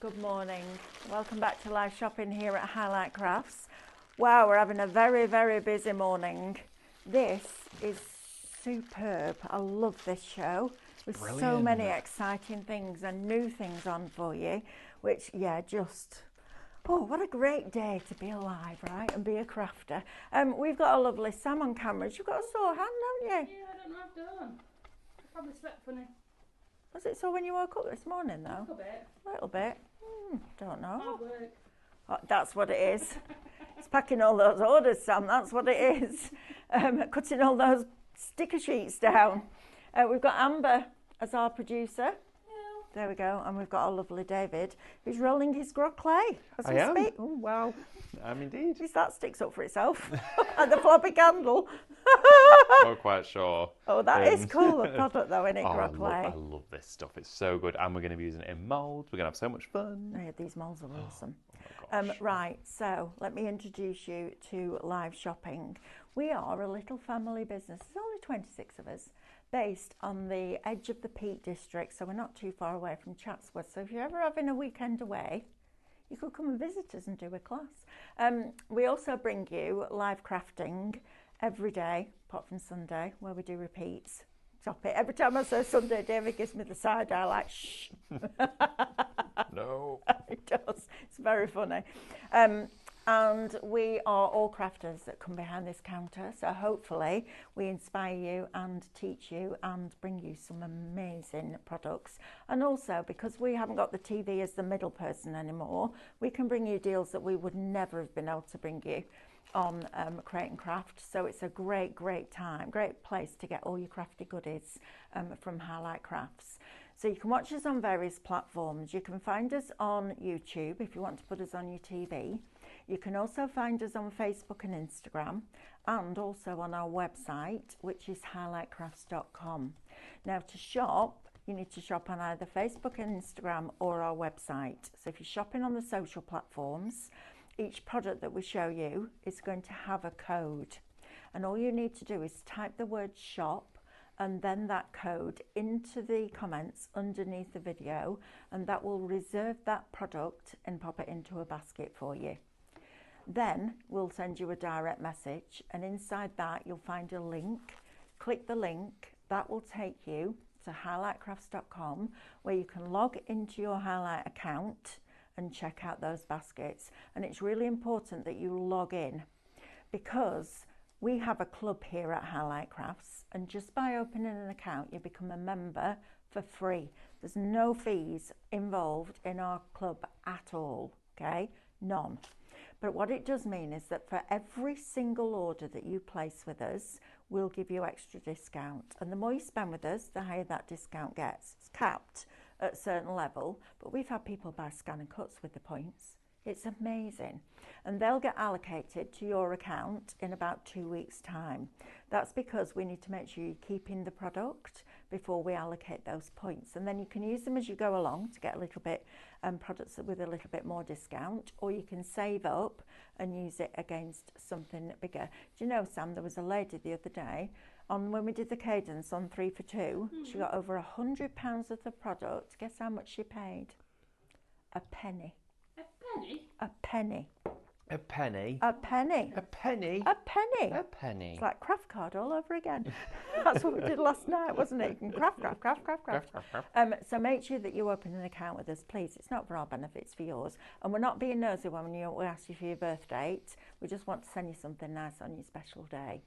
Good morning. Welcome back to live shopping here at Highlight Crafts. Wow, we're having a very, very busy morning. This is superb. I love this show. With so many exciting things and new things on for you, which, oh, what a great day to be alive, right, and be a crafter. We've got a lovely Sam on camera. You've got a sore hand, haven't you? Yeah, I don't know what I've done. I probably slept funny. Was it sore when you woke up this morning, though? A little bit. A little bit. Don't know. Hard work. Oh, that's what it is. It's packing all those orders, Sam. That's what it is. Cutting all those sticker sheets down. We've got Amber as our producer. Yeah. There we go. And we've got our lovely David, who's rolling his grog clay as we speak. Oh, wow. I'm indeed. At least that sticks up for itself. And the floppy candle. Not quite sure. Oh, that is cool, the product though, isn't it, grog clay? I love this stuff. It's so good. And we're going to be using it in moulds. We're going to have so much fun. Yeah, these molds are awesome. Oh my gosh. Right, so let me introduce you to live shopping. We are a little family business. There's only 26 of us, based on the edge of the Peak District, so we're not too far away from Chatsworth. So if you're ever having a weekend away, you could come and visit us and do a class. We also bring you live crafting every day, apart from Sunday, where we do repeats. Stop it. Every time I say Sunday, David gives me the side eye like, shh. No. It does. It's very funny. And we are all crafters that come behind this counter. So hopefully we inspire you and teach you and bring you some amazing products. And also, because we haven't got the TV as the middle person anymore, we can bring you deals that we would never have been able to bring you on Create and Craft. So it's a great time, great place to get all your crafty goodies from Highlight Crafts. So you can watch us on various platforms. You can find us on YouTube if you want to put us on your TV. You can also find us on Facebook and Instagram, and also on our website, which is highlightcrafts.com. Now, to shop, you need to shop on either Facebook and Instagram or our website. So if you're shopping on the social platforms, each product that we show you is going to have a code. And all you need to do is type the word shop and then that code into the comments underneath the video, and that will reserve that product and pop it into a basket for you. Then we'll send you a direct message, and inside that you'll find a link. Click the link. That will take you to highlightcrafts.com, where you can log into your Highlight account and check out those baskets. And it's really important that you log in, because we have a club here at Highlight Crafts, and just by opening an account you become a member for free. There's no fees involved in our club at all, okay? None. But what it does mean is that for every single order that you place with us, we'll give you extra discount. And the more you spend with us, the higher that discount gets. It's capped at a certain level, but we've had people buy scan and cuts with the points. It's amazing. And they'll get allocated to your account in about 2 weeks' time. That's because we need to make sure you're keeping the product before we allocate those points. And then you can use them as you go along to get a little bit products with a little bit more discount, or you can save up and use it against something bigger. Do you know, Sam, there was a lady the other day when we did the cadence on 3 for 2, she got over £100 worth of product. Guess how much she paid? A penny. Penny? A penny. A penny. A penny. A penny. A penny. A penny. It's like craft card all over again. That's what we did last night, wasn't it? You can craft. So make sure that you open an account with us, please. It's not for our benefit, it's for yours. And we're not being nosy when we ask you for your birth date. We just want to send you something nice on your special day.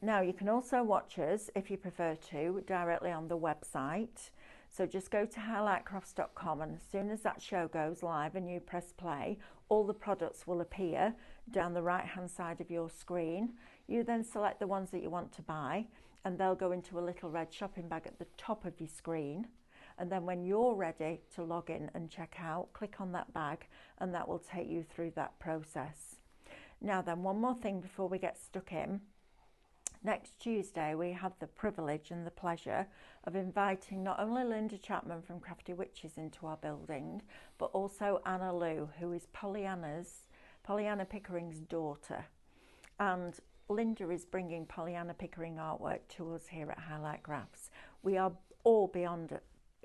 Now, you can also watch us, if you prefer to, directly on the website. So just go to highlightcrafts.com, and as soon as that show goes live and you press play, all the products will appear down the right hand side of your screen. You then select the ones that you want to buy, and they'll go into a little red shopping bag at the top of your screen. And then when you're ready to log in and check out, click on that bag, and that will take you through that process. Now then, one more thing before we get stuck in. Next Tuesday, we have the privilege and the pleasure of inviting not only Linda Chapman from Crafty Witches into our building, but also Anna Lou, who is Pollyanna Pickering's daughter. And Linda is bringing Pollyanna Pickering artwork to us here at Highlight Crafts. We are all beyond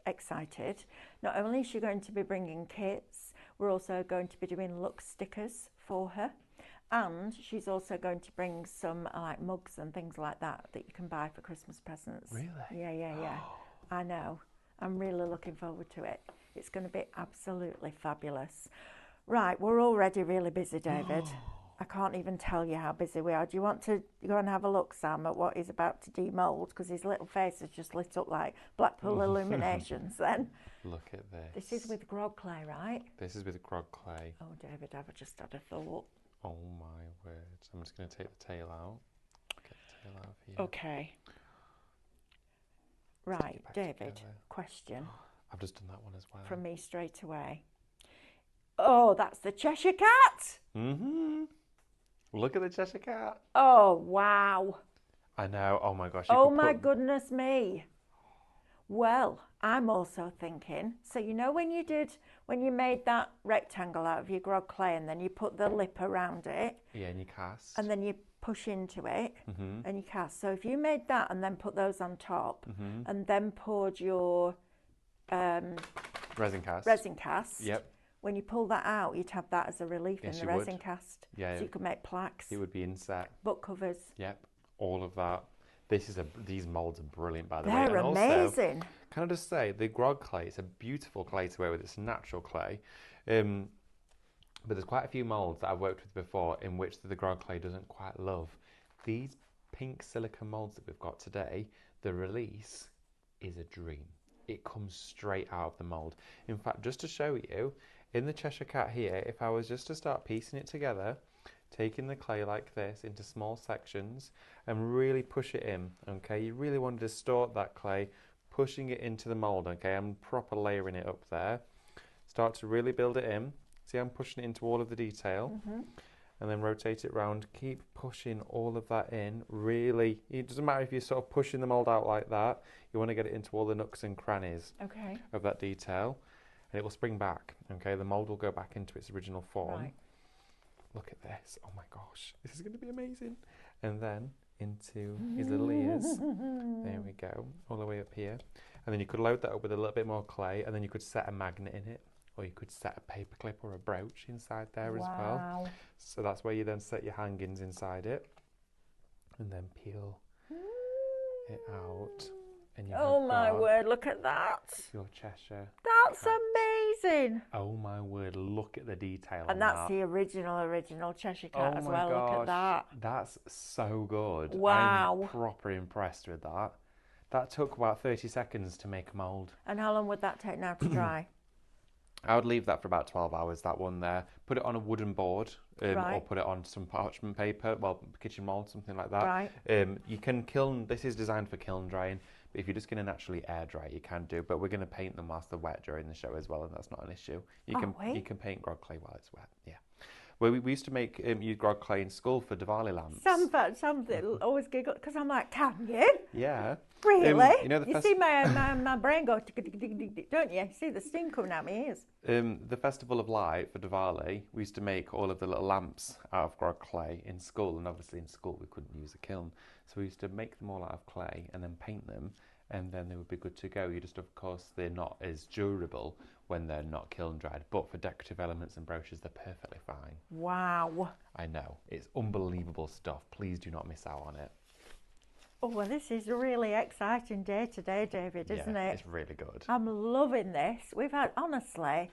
excited. Not only is she going to be bringing kits, we're also going to be doing look stickers for her. And she's also going to bring some like mugs and things like that you can buy for Christmas presents. Really? Yeah. I know. I'm really looking forward to it. It's going to be absolutely fabulous. Right, we're already really busy, David. I can't even tell you how busy we are. Do you want to go and have a look, Sam, at what he's about to demould? Because his little face has just lit up like Blackpool illuminations then. Look at this. This is with grog clay, right? This is with grog clay. Oh, David, I've just had a thought. Oh my word. I'm just going to take the tail out. Get the tail out of here. Okay. Right, David, together. question I've just done that one as well. from me straight away. Oh, that's the Cheshire Cat. Mm-hmm. Look at the Cheshire Cat. Oh, wow. I know. Oh my gosh. Oh my goodness me. Well, I'm also thinking, so you know when you made that rectangle out of your grog clay and then you put the lip around it. Yeah, and you cast. And then you push into it and you cast. So if you made that and then put those on top and then poured your resin cast. resin cast. Yep. When you pull that out, you'd have that as a relief Yes, in the you resin would. cast. Yeah. So you could make plaques, It would be inset. book covers. Yep. All of that. These molds are brilliant, by the way. They're And amazing. Also, can I just say, the grog clay, it's a beautiful clay to wear with. It's natural clay. But there's quite a few molds that I've worked with before in which the grog clay doesn't quite love. These pink silicone molds that we've got today, the release is a dream. It comes straight out of the mold. In fact, just to show you, in the Cheshire Cat here, if I was just to start piecing it together, taking the clay like this into small sections and really push it in, okay? You really want to distort that clay, pushing it into the mold, okay? I'm proper layering it up there. Start to really build it in. See, I'm pushing it into all of the detail. And then rotate it round. Keep pushing all of that in. Really, it doesn't matter if you're sort of pushing the mould out like that. You want to get it into all the nooks and crannies of that detail. And it will spring back, okay? The mould will go back into its original form. Right. Look at this. Oh my gosh. This is going to be amazing. And then into his little ears. There we go. All the way up here. And then you could load that up with a little bit more clay, and then you could set a magnet in it. Or you could set a paperclip or a brooch inside there as well. So that's where you then set your hangings inside it. And then peel it out. And you Oh have my got word, look at that. your Cheshire. That's Cat. amazing. Oh my word, look at the detail And on that's that. the original Cheshire Cat Oh as my well. gosh, Look at that. That's so good. Wow. I'm proper impressed with that. That took about 30 seconds to make a mould. And how long would that take now to dry? I would leave that for about 12 hours, that one there. Put it on a wooden board or put it on some parchment paper, well, kitchen mould, something like that. Right. You can kiln, this is designed for kiln drying, but if you're just going to naturally air dry, you can do. But we're going to paint them whilst they're wet during the show as well, and that's not an issue. You can paint grog clay while it's wet, yeah. Well, we used to make use grog clay in school for Diwali lamps. Something always giggle because I'm like, can you? Yeah. Really? You know you see my brain go, tick, tick, tick, tick, tick, don't you? You see the steam coming out my ears. The Festival of Light for Diwali, we used to make all of the little lamps out of grog clay in school, and obviously in school we couldn't use a kiln, so we used to make them all out of clay and then paint them, and then they would be good to go. You just, of course, they're not as durable when they're not kiln dried, but for decorative elements and brochures, they're perfectly fine. Wow. I know, it's unbelievable stuff. Please do not miss out on it. Oh, well, this is a really exciting day today, David, isn't it? It's really good. I'm loving this. We've had, honestly,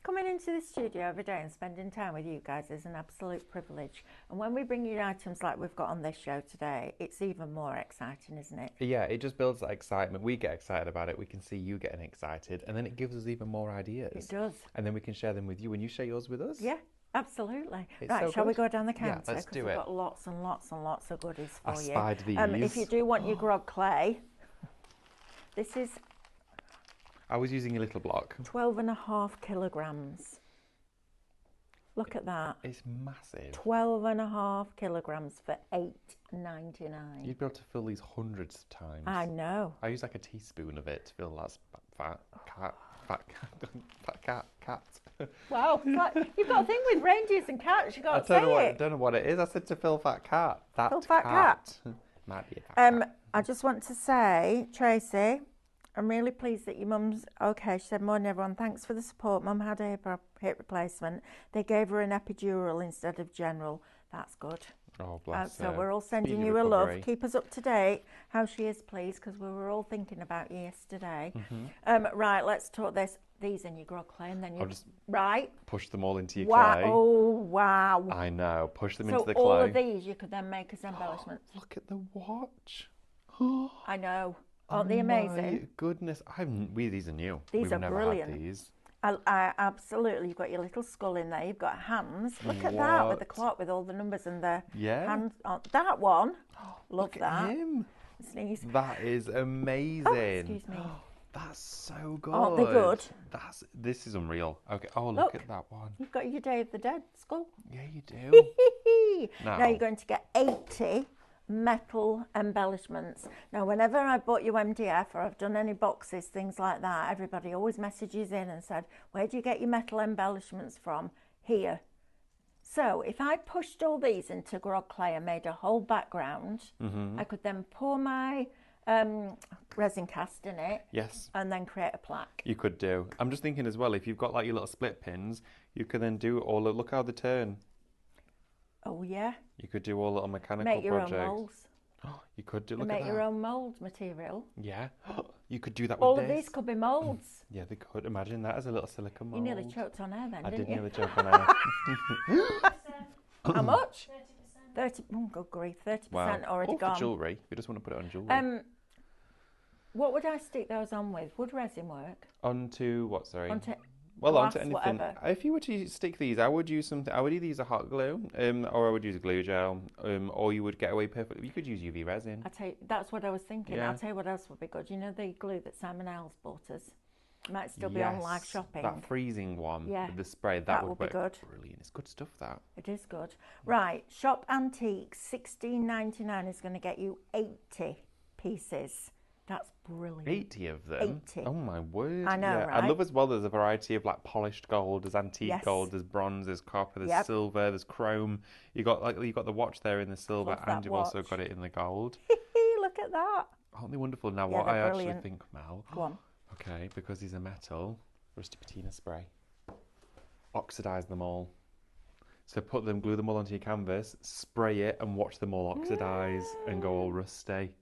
coming into the studio every day and spending time with you guys is an absolute privilege. And when we bring you items like we've got on this show today, it's even more exciting, isn't it? Yeah, it just builds that excitement. We get excited about it. We can see you getting excited, and then it gives us even more ideas. It does. And then we can share them with you, and you share yours with us. Yeah, absolutely. It's right, so shall we good. go down the counter? Yeah, let's do we've it. got lots and lots and lots of goodies for I you. spied these. If you do want your grog clay, this is I was using a little block. 12.5 kilograms. Look at that. It's massive. 12.5 kilograms for $8.99. You'd be able to fill these hundreds of times. I know. I use like a teaspoon of it to fill that fat cat. Wow, you've got a thing with reindeers and cats. You got to say I it. don't know what it is. I said to fill fat cat. That Fill fat cat. Might be a fat cat. I just want to say, Tracy, I'm really pleased that your mum's okay. She said, morning everyone, thanks for the support. Mum had a hip replacement. They gave her an epidural instead of general. That's good. Oh, bless So her. we're all sending Speedy you a love. recovery. Keep us up to date how she is, please, because we were all thinking about you yesterday. Right, let's talk these in your grog clay, and then you I'll just right. push them all into your Wow! clay. Oh wow! I know. Push them So into the clay. all of these you could then make as embellishments. Look at the watch. I know. Aren't they amazing? My goodness, these are new. These We've are never brilliant. had these. I absolutely. You've got your little skull in there. You've got hands. Look at that with the What? clock with all the numbers and the Yeah. hands on that one. Love Look that. at him. Sneeze. That is amazing. Oh, excuse me. That's so good. Aren't they good? This is unreal. Okay. Oh, Look. look at that one. You've got your Day of the Dead skull. Yeah, you do. Now you're going to get 80 metal embellishments. Now, whenever I bought you MDF or I've done any boxes, things like that, everybody always messages in and said, where do you get your metal embellishments from? Here. So if I pushed all these into grog clay and made a whole background, I could then pour my resin cast in it Yes. and then create a plaque. You could do. I'm just thinking as well, if you've got like your little split pins, you could then do all. Look how they turn. Oh yeah. You could do all little mechanical Make your projects. own moulds. You could do. And Look make at your that. own mould material. Yeah. You could do that with All this. of these could be moulds. Yeah, they could. Imagine that as a little silicone You mold. nearly choked on air then, I didn't did you? nearly choke on air. How much? 30%. 30. Oh, good grief. 30% Wow. already Or for gone. jewellery. If you just want to put it on jewellery. What would I stick those on with? Would resin work? Onto what, sorry? Onto Well, onto glass, anything. whatever. If you were to stick these, I would use something. I would either use a hot glue, or I would use a glue gel, or you would get away perfectly. You could use UV resin. I tell you, that's what I was thinking. Yeah. I'll tell you what else would be good. You know the glue that Simon Owls bought us? It might still be on live Yes, shopping. That freezing one Yeah, with the spray, that would would be work good. brilliant. It's good stuff, that. It is good. Right, Shop Antiques, $16.99 is going to get you 80 pieces. That's brilliant. 80 of them? 80. Oh my word. I know, yeah. right? I love as well, there's a variety of like polished gold, there's antique Yes. gold, there's bronze, there's copper, there's Yep. silver, there's chrome. You got the watch there in the silver, Love that and you've also watch. got it in the gold. Look at that. Aren't they wonderful? Now Yeah, what I they're actually brilliant. think, Mel, Go on. okay, because these are metal, rusty patina spray. Oxidize them all. So glue them all onto your canvas, spray it, and watch them all oxidize and go all rusty.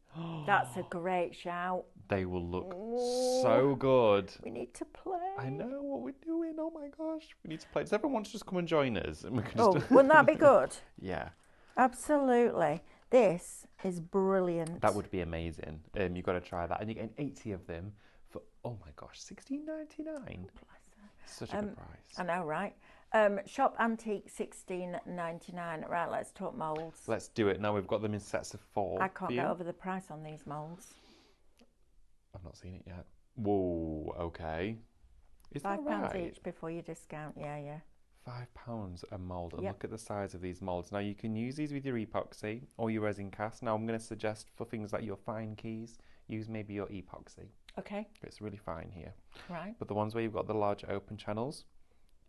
That's a great shout. They will look so good. We need to play. I know what we're doing. Oh my gosh, we need to play. Does everyone want to just come and join us? And we can Oh, just wouldn't that be good? Yeah, Absolutely. This is brilliant. that would be amazing. You've got to try that, and you're getting 80 of them for oh my gosh, $16.99. Such a good price. I know, right? Shop Antique, $16.99. Right, let's talk moulds. Let's do it now. We've got them in sets of 4. I can't for get you. over the price on these moulds. I've not seen it yet. Whoa, okay. Is that £5 right? each before you discount. Yeah. £5 a mould. And Yep. look at the size of these moulds. Now you can use these with your epoxy or your resin cast. Now I'm going to suggest for things like your fine keys, use maybe your epoxy. Okay, It's really fine here. right. But the ones where you've got the larger open channels,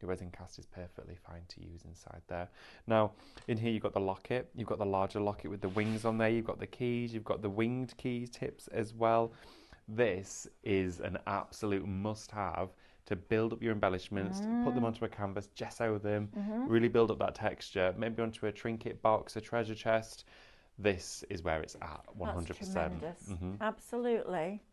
your resin cast is perfectly fine to use inside there. Now, in here you've got the locket. You've got the larger locket with the wings on there. You've got the keys. You've got the winged keys tips as well. This is an absolute must-have to build up your embellishments, to put them onto a canvas, gesso them, really build up that texture, maybe onto a trinket box, a treasure chest. This is where it's at, 100%. That's tremendous. Absolutely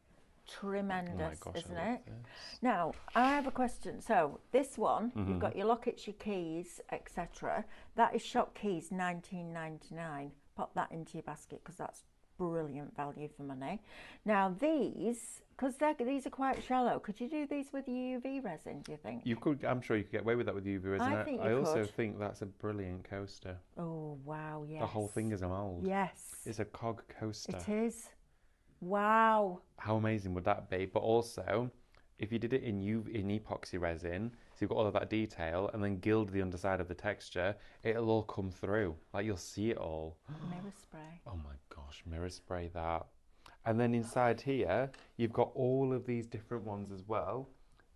tremendous, Oh my gosh, isn't I love it? this. Now, I have a question. So, this one, you've got your lockets, your keys, etc. That is shop keys, $19.99. Pop that into your basket because that's brilliant value for money. Now, these, because these are quite shallow, could you do these with UV resin, do you think? You could, I'm sure you could get away with that with UV resin. I think you I also could. think that's a brilliant coaster. Oh, wow, yes. The whole thing is a mould. Yes, It's a cog coaster. it is. Wow. How amazing would that be? But also, if you did it in epoxy resin, so you've got all of that detail, and then gild the underside of the texture, it'll all come through. Like you'll see it all. Mirror spray. Oh my gosh, mirror spray that. And then inside here, you've got all of these different ones as well.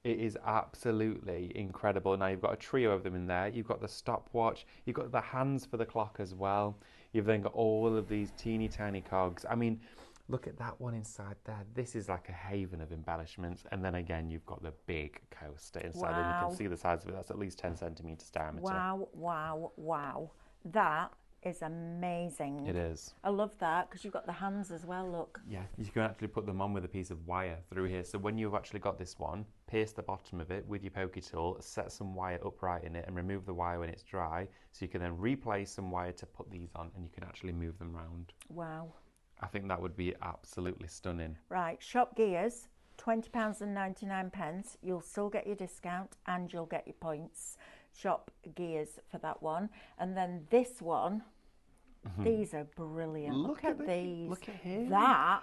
It is absolutely incredible. Now you've got a trio of them in there. You've got the stopwatch. You've got the hands for the clock as well. You've then got all of these teeny tiny cogs. I mean, Look at that one inside there. This is like a haven of embellishments. And then again, you've got the big coaster inside. And you Wow. can see the size of it. That's at least 10 centimetres diameter. Wow, wow, wow. That is amazing. It is. I love that because you've got the hands as well, look. Yeah, you can actually put them on with a piece of wire through here. So when you've actually got this one, pierce the bottom of it with your pokey tool, set some wire upright in it and remove the wire when it's dry. So you can then replace some wire to put these on and you can actually move them around. Wow. I think that would be absolutely stunning. Right, Shop Gears, £20.99. You'll still get your discount and you'll get your points. Shop Gears for that one. And then this one, these are brilliant. Look at these. Look at him. That.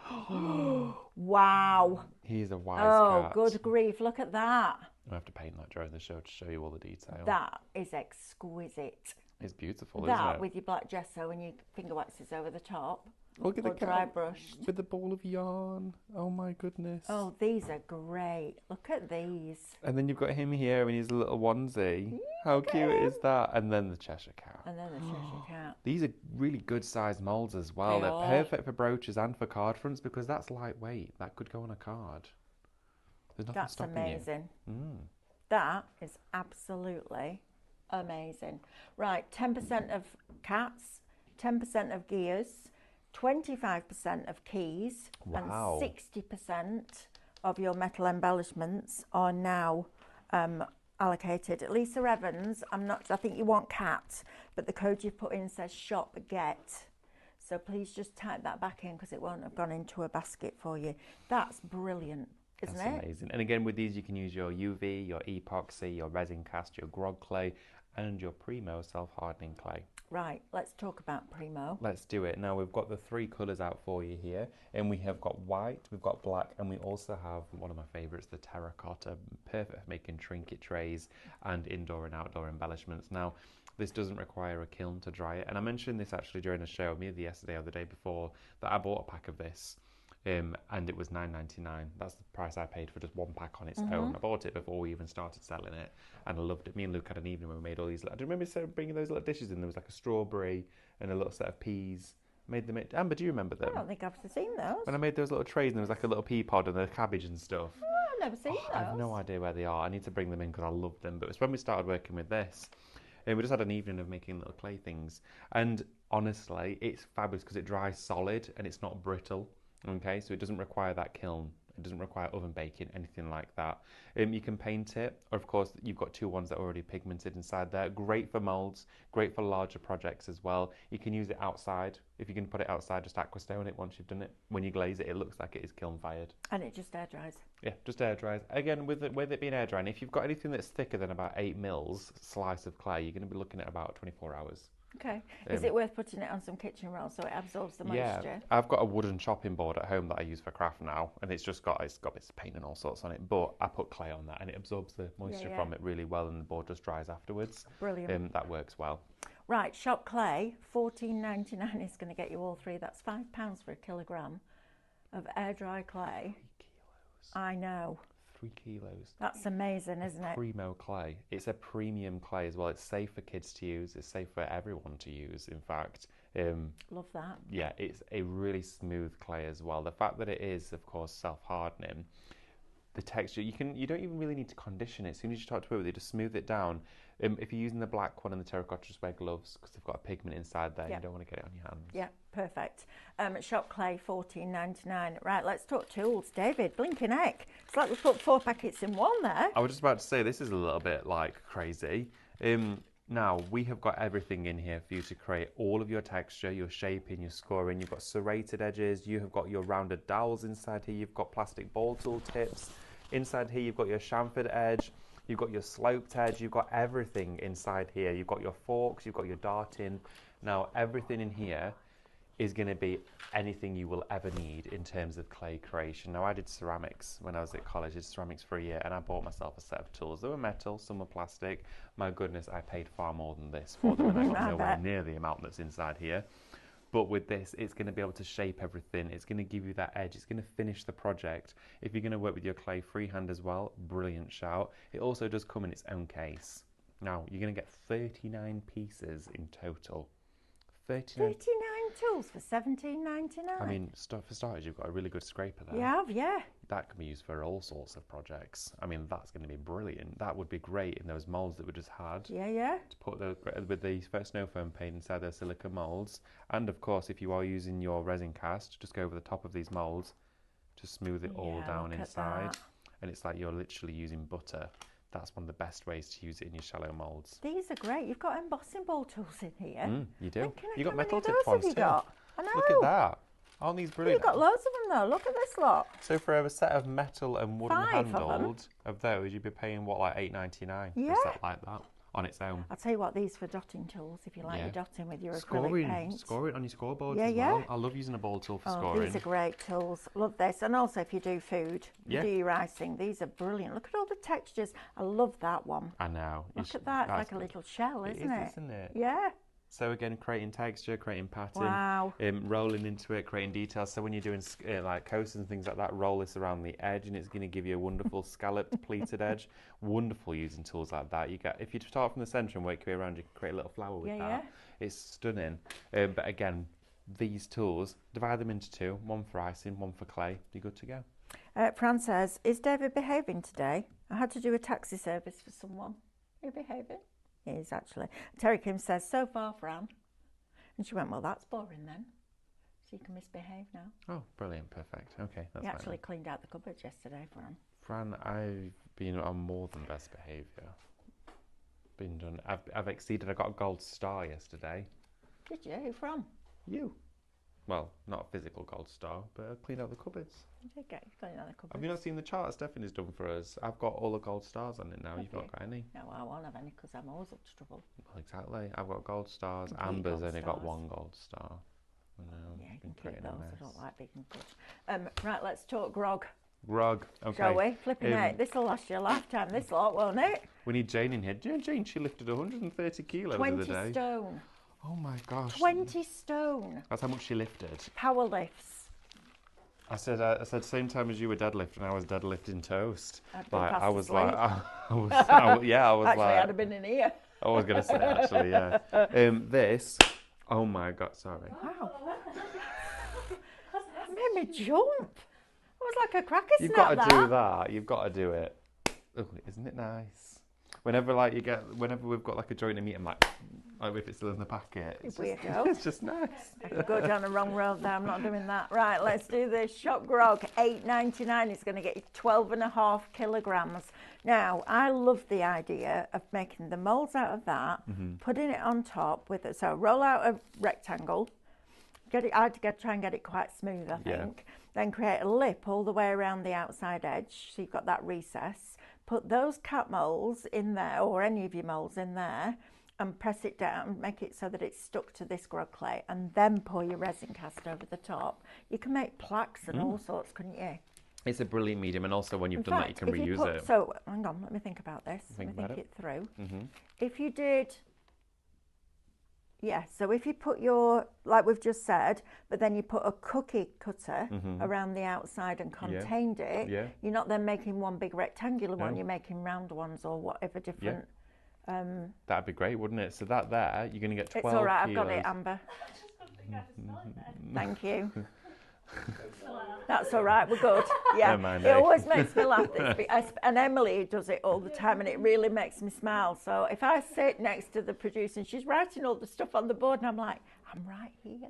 Wow. He's a wise Oh, cat. good grief. Look at that. I have to paint that during the show to show you all the detail. That is exquisite. It's beautiful, That isn't it? with your black gesso and your finger waxes over the top. Look at or the cat dry brushed. with the ball of yarn. Oh my goodness. Oh, these are great. Look at these. And then you've got him here in his little onesie. How cute is that? And then the Cheshire Cat. And then the Cheshire Cat. These are really good sized moulds as well. They They're are. perfect for brooches and for card fronts because that's lightweight. That could go on a card. There's nothing That's stopping amazing. you. Mm. That is absolutely amazing. Right, 10% of cats, 10% of gears, 25% of keys, Wow. and 60% of your metal embellishments are now allocated. Lisa Evans, I think you want cat, but the code you've put in says shop get. So please just type that back in because it won't have gone into a basket for you. That's brilliant, isn't That's it? amazing. And again, with these, you can use your UV, your epoxy, your resin cast, your grog clay, and your Primo self-hardening clay. Right, let's talk about Primo. Let's do it. Now, we've got the three colours out for you here, and we have got white, we've got black, and we also have one of my favourites, the terracotta, perfect for making trinket trays and indoor and outdoor embellishments. Now, this doesn't require a kiln to dry it, and I mentioned this actually during the show, maybe yesterday or the day before, that I bought a pack of this. And it was $9.99. That's the price I paid for just one pack on its own. I bought it before we even started selling it, and I loved it. Me and Luke had an evening when we made all these. I do you remember bringing those little dishes in? There was like a strawberry and a little set of peas. Made them. Amber, do you remember them? I don't think I've seen those. When I made those little trays, and there was like a little pea pod and the cabbage and stuff. Oh, I've never seen those. I have no idea where they are. I need to bring them in because I love them. But it's when we started working with this. And we just had an evening of making little clay things. And honestly, it's fabulous because it dries solid and it's not brittle. Okay, so it doesn't require that kiln. It doesn't require oven baking, anything like that. You can paint it, or of course, you've got two ones that are already pigmented inside there. Great for molds, great for larger projects as well. You can use it outside. If you can put it outside, just aquastone it once you've done it. When you glaze it, it looks like it is kiln fired. And it just air dries. Yeah, just air dries. Again, with it being air drying, if you've got anything that's thicker than about 8 mils slice of clay, you're going to be looking at about 24 hours. Okay. Is it worth putting it on some kitchen rolls so it absorbs the moisture? Yeah, I've got a wooden chopping board at home that I use for craft now, and it's got bits of paint and all sorts on it. But I put clay on that, and it absorbs the moisture from it really well, and the board just dries afterwards. Brilliant. That works well. Right, Shop Clay, $14.99 is going to get you all three. That's £5 for a kilogram of air dry clay. 3 kilos. I know. 3 kilos. That's amazing, isn't it? Primo clay. It's a premium clay as well. It's safe for kids to use. It's safe for everyone to use, in fact. Love that. Yeah, it's a really smooth clay as well. The fact that it is, of course, self-hardening, the texture, you don't even really need to condition it. As soon as you start to work with it, just smooth it down. If you're using the black one and the terracotta, just wear gloves because they've got a pigment inside there. Yeah. You don't want to get it on your hands. Yeah, perfect. Shop Clay, $14.99. Right, let's talk tools. David, blinking heck. It's like we put 4 packets in one there. I was just about to say, this is a little bit like crazy. Now, we have got everything in here for you to create all of your texture, your shaping, your scoring. You've got serrated edges. You have got your rounded dowels inside here. You've got plastic ball tool tips. Inside here, you've got your chamfered edge. You've got your sloped edge. You've got everything inside here. You've got your forks. You've got your darting. Now, everything in here is going to be anything you will ever need in terms of clay creation. Now, I did ceramics when I was at college. I did ceramics for a year, and I bought myself a set of tools. They were metal, some were plastic. My goodness, I paid far more than this for them, and I got nowhere near the amount that's inside here. But with this, it's going to be able to shape everything. It's going to give you that edge. It's going to finish the project. If you're going to work with your clay freehand as well, brilliant shout. It also does come in its own case. Now, you're going to get 39 pieces in total. 39 39 tools for $17.99. I mean, for starters, you've got a really good scraper there. You have, yeah. That can be used for all sorts of projects. I mean, that's going to be brilliant. That would be great in those moulds that we just had. Yeah, yeah. To put with the snow foam paint inside those silicone moulds. And of course, if you are using your resin cast, just go over the top of these moulds to smooth it all down inside. And it's like you're literally using butter. That's one of the best ways to use it in your shallow moulds. These are great. You've got embossing ball tools in here. You do. You got how many metal of tipped those have ones you too. got? I know. Look at that. Aren't these brilliant? You've got loads of them though. Look at this lot. So for a set of metal and wooden 5 of them. handled of those, you'd be paying what, like $8.99 Yeah. for a set like that on its own. I'll tell you what, these for dotting tools, if you like your dotting with your acrylic Scoring, paint. scoring on your scoreboards Yeah, as well. yeah. I love using a ball tool for Oh, scoring. these are great tools. Love this. And also if you do food, you do your icing, these are brilliant. Look at all the textures. I love that one. I know. Look at that. It's like a little shell, isn't it? Isn't it? Yeah. So again, creating texture, creating pattern, Wow. rolling into it, creating details. So when you're doing like coasters and things like that, roll this around the edge, and it's going to give you a wonderful scalloped, pleated edge. Wonderful using tools like that. You get, if you start from the centre and work your way around, you can create a little flower with that. Yeah. It's stunning. But again, these tools, divide them into two: one for icing, one for clay. You're good to go. Fran says, is David behaving today? I had to do a taxi service for someone. Are you behaving? He is actually. Terry Kim says, so far, Fran. And she went, well, that's boring then. So you can misbehave now. Oh, brilliant. Perfect. Okay. That's He fine actually then. cleaned out the cupboards yesterday, Fran. Fran, I've been on more than best behaviour. Been done. I've exceeded. I got a gold star yesterday. Did you? Who from? You. Well, not a physical gold star, but I cleaned out the cupboards. You did get cleaned out the cupboards. Have you not seen the chart Stephanie's done for us? I've got all the gold stars on it now. You've not got any. No, I won't have any because I'm always up to trouble. Well, exactly. I've got gold stars. Complete Amber's gold only got stars. one gold star. I know. Yeah, you been can keep creating a those. I mess. don't like being good. Right, let's talk grog, Grog. Okay. shall we? Flipping out. This will last you a lifetime, this lot, won't it? We need Jane in here. Do you know Jane? She lifted 130 kilos 20 the other day. stone. Oh my gosh. 20 stone. That's how much she lifted. Power lifts. I said same time as you were deadlifting, I was deadlifting toast. I'd been Like fast I was asleep. like, I was Actually, like, I'd have been in here. I was gonna say actually, yeah. This, oh my god, sorry. Wow. That made me jump. It was like a cracker You've snap, got to do that. You've got to do it. Oh, isn't it nice? Whenever we've got like a joint of meat, I'm like if it's still in the packet. It's Weirdo. it's just nice. I could go down the wrong road there. I'm not doing that. Right, let's do this. Shop grog, $8.99. It's going to get you 12.5 kilograms. Now, I love the idea of making the moulds out of that, putting it on top with it. So roll out a rectangle. I'd try and get it quite smooth, I think. Then create a lip all the way around the outside edge, so you've got that recess. Put those cat moulds in there, or any of your moulds in there, and press it down, make it so that it's stuck to this grog clay, and then pour your resin cast over the top. You can make plaques and all sorts, couldn't you? It's a brilliant medium, and also when you've done that, you can if reuse it. So, hang on, let me think about this. Let me about think it through. Mm-hmm. If you did... Yeah, so if you put your, like we've just said, but then you put a cookie cutter around the outside and contained it, you're not then making one big rectangular one, you're making round ones or whatever different. That'd be great, wouldn't it? So that there, you're going to get 12 It's all right, kilos. I've got it, Amber. Thank you. That's all right, we're good. Yeah, Never mind, it eh? always makes me laugh. And Emily does it all the time, and it really makes me smile. So if I sit next to the producer and she's writing all the stuff on the board, and I'm like, I'm right here.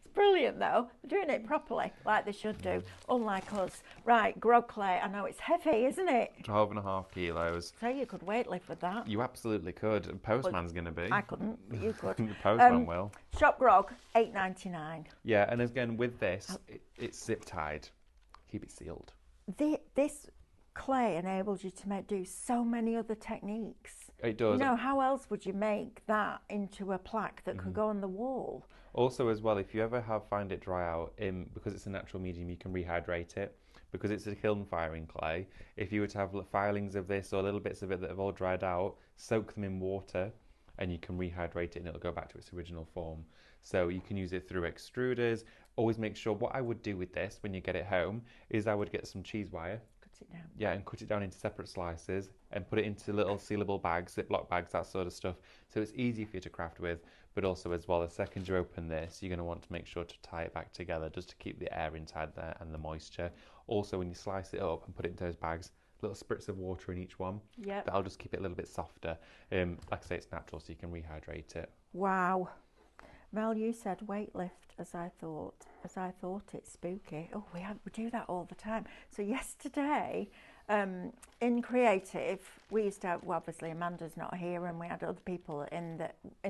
It's brilliant, though. They're doing it properly, like they should do, unlike us. Right, grog clay. I know it's heavy, isn't it? 12.5 kilos. So you could weightlift with that. You absolutely could. A postman's going to be. I couldn't, but you could. The postman will. Shop grog, $8.99. Yeah, and again, with this, it's zip tied. Keep it sealed. This clay enables you to do so many other techniques. It does. You know, how else would you make that into a plaque that could go on the wall? Also, as well, if you ever find it dry out, because it's a natural medium, you can rehydrate it. Because it's a kiln firing clay, if you were to have filings of this or little bits of it that have all dried out, soak them in water and you can rehydrate it and it'll go back to its original form. So you can use it through extruders. Always make sure, what I would do with this when you get it home is I would get some cheese wire. Cut it down. Yeah, and cut it down into separate slices and put it into little sealable bags, Ziploc bags, that sort of stuff. So it's easy for you to craft with. but also as well, the second you open this, you're going to want to make sure to tie it back together just to keep the air inside there and the moisture. Also, when you slice it up and put it into those bags, little spritz of water in each one. Yep. That'll just keep it a little bit softer. Like I say, it's natural, so you can rehydrate it. Wow. Mel, you said weightlift as I thought it's spooky. Oh, we do that all the time. So yesterday, in creative, we used to have, well, obviously Amanda's not here, and we had other people in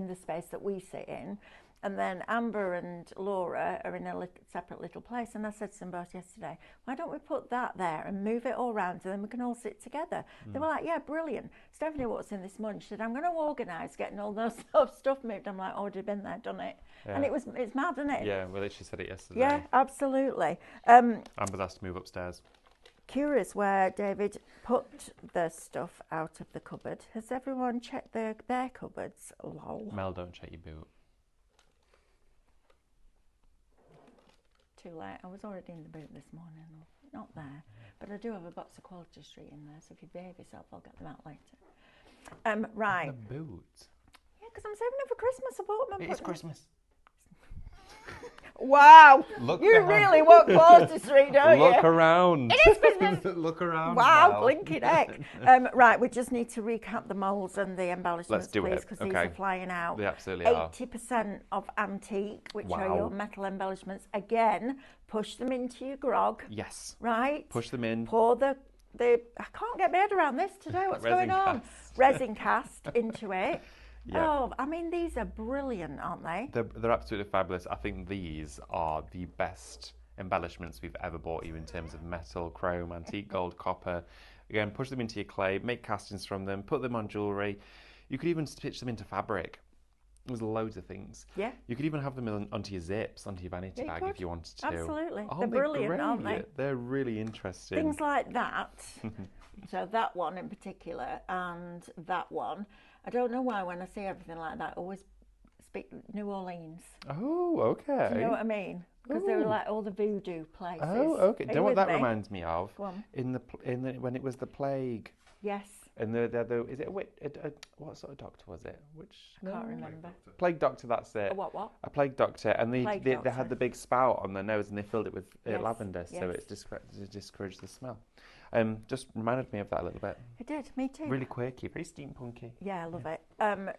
the space that we sit in. And then Amber and Laura are in a separate little place. And I said to them both yesterday, why don't we put that there and move it all around so then we can all sit together? They were like, yeah, brilliant. Stephanie walks in this morning. She said, I'm going to organise getting all those stuff moved. I'm like, already been there, done it. Yeah. And it's mad, isn't it? Yeah, well, she said it yesterday. Yeah, absolutely. Amber's asked to move upstairs. Curious where David put the stuff out of the cupboard. Has everyone checked their cupboards? Lol. Mel, don't check your boot. Too late. I was already in the boot this morning. Not there. But I do have a box of Quality Street in there, so if you behave yourself, I'll get them out later. Right. The boot? Yeah, because I'm saving them for Christmas. I bought them. It is Christmas. Wow. Look You behind. really want Quality Street, don't you? Look around. It is Christmas. Look around. Wow, Mel. blinking heck. Right, we just need to recap the moulds and the embellishments, Let's do please, it. because these Okay. are flying out. They absolutely are. 80% of antique, which are Wow. your metal embellishments. Again, push them into your grog, Yes. right? Push them in. Pour the I can't get my head around this today. What's Resin going on? cast. Resin cast into it. Yeah. Oh, I mean, these are brilliant, aren't they? They're absolutely fabulous. I think these are the best embellishments we've ever bought you in terms of metal, chrome, antique gold, copper. Again, push them into your clay, make castings from them, put them on jewellery. You could even stitch them into fabric. There's loads of things. Yeah. You could even have them onto your zips, onto your vanity Yeah, you bag could. if you wanted to. Absolutely. Aren't They're they brilliant, great? aren't they? They're really interesting. Things like that. So that one in particular and that one. I don't know why when I see everything like that, I always speak New Orleans. Oh, okay. Do you know what I mean? Because they were Ooh. like all the voodoo places. Oh, okay. Are Do you you know what with that me? reminds me of? Go on. When it was the plague. Yes. And is it what sort of doctor was it? Which I can't remember. Plague doctor. That's it. A what? A plague doctor, and Plague they doctor. had the big spout on their nose, and they filled it with Yes, lavender, so yes. it's discouraged the smell. Just reminded me of that a little bit. It did. Me too. Really quirky, very steampunky. Yeah, I love it.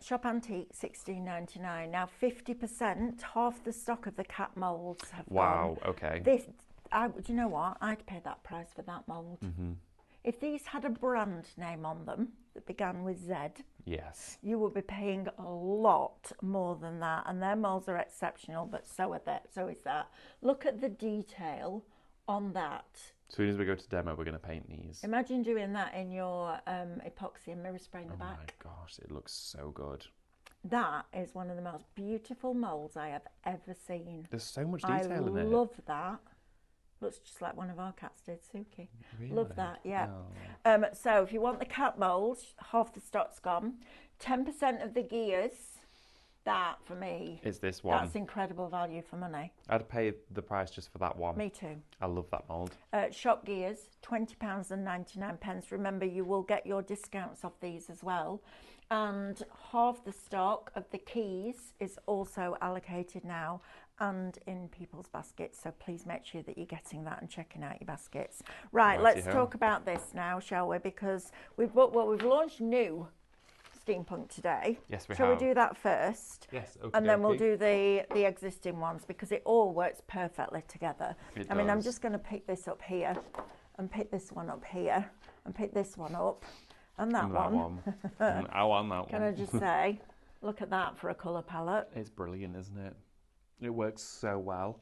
Shop Antique, $16.99. Now 50%, half the stock of the cat moulds have Wow. gone. Okay. Do you know what? I'd pay that price for that mould. Mm-hmm. If these had a brand name on them that began with Z, Yes. you would be paying a lot more than that. And their moulds are exceptional, but so is that. Look at the detail on that. As soon as we go to demo, we're going to paint these. Imagine doing that in your epoxy and mirror spray in the Oh back. my gosh, it looks so good. That is one of the most beautiful moulds I have ever seen. There's so much detail in it. I love that. Looks just like one of our cats did, Suki. Really? Love that, yeah. Oh. So if you want the cat moulds, half the stock's gone. 10% of the gears, that for me, It's this one. that's incredible value for money. I'd pay the price just for that one. Me too. I love that mould. Shop gears, £20.99. Remember, you will get your discounts off these as well. And half the stock of the keys is also allocated now and in people's baskets. So please make sure that you're getting that and checking out your baskets. Right, let's Righty-ho. talk about this now, shall we? Because we've launched new Steampunk today. Yes, we Shall have. we do that first? Yes, okay. And then we'll do the existing ones because it all works perfectly together. It I mean, I'm does. just going to pick this up here and pick this one up here and pick this one up and that, And that one. And I want that Can one. I just say, look at that for a colour palette. It's brilliant, isn't it? It works so well.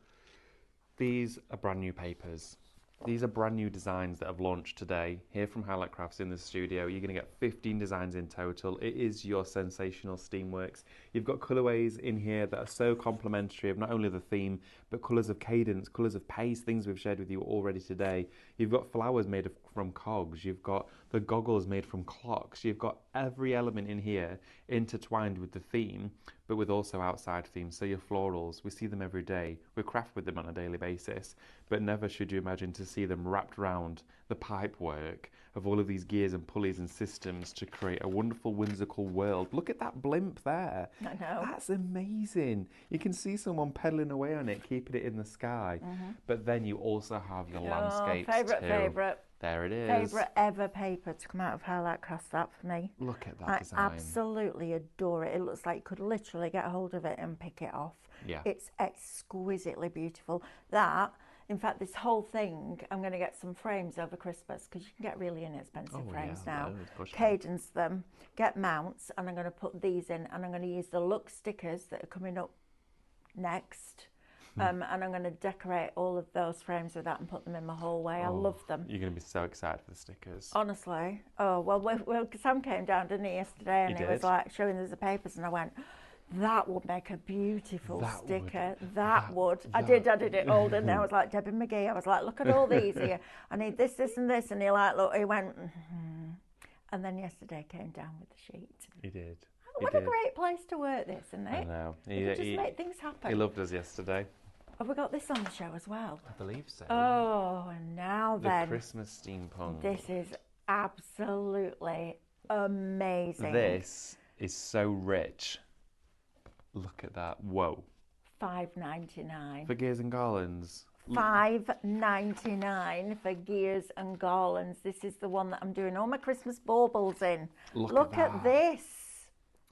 These are brand new papers. These are brand new designs that have launched today here from Highlight Crafts in the studio. You're going to get 15 designs in total. It is your sensational Steamworks. You've got colourways in here that are so complementary of not only the theme, but colours of cadence, colours of pace, things we've shared with you already today. You've got flowers made from cogs. You've got the goggles made from clocks. You've got every element in here intertwined with the theme, but with also outside themes. So your florals, we see them every day. We craft with them on a daily basis, but never should you imagine to see them wrapped around the pipe work of all of these gears and pulleys and systems to create a wonderful whimsical world. Look at that blimp there. I know. That's amazing. You can see someone pedaling away on it, keeping it in the sky. But then you also have your landscapes Favourite. There it is. Favourite ever paper to come out of Highlight Cross, that for me. Look at that I design. absolutely adore it. It looks like you could literally get hold of it and pick it off. Yeah. It's exquisitely beautiful. That, in fact, this whole thing, I'm going to get some frames over Christmas because you can get really inexpensive frames now. Cadence them, get mounts, and I'm going to put these in, and I'm going to use the look stickers that are coming up next. And I'm going to decorate all of those frames with that and put them in my hallway. I love them. You're going to be so excited for the stickers. Honestly. Oh, well, Sam came down, didn't he, yesterday, and he was like showing us the papers, and I went, that would make a beautiful sticker. That would. I did it all, didn't I? I was like Debbie McGee. I was like, look at all these here. I need this, this, and this. And he went, And then yesterday came down with the sheet. He did. What a great place to work, this, isn't it? I know. You just make things happen. He loved us yesterday. Have we got this on the show as well? I believe so. Oh, and now then. The Christmas steampunk. This is absolutely amazing. This is so rich. Look at that. Whoa. $5.99. For gears and garlands. $5.99 for gears and garlands. This is the one that I'm doing all my Christmas baubles in. Look at this.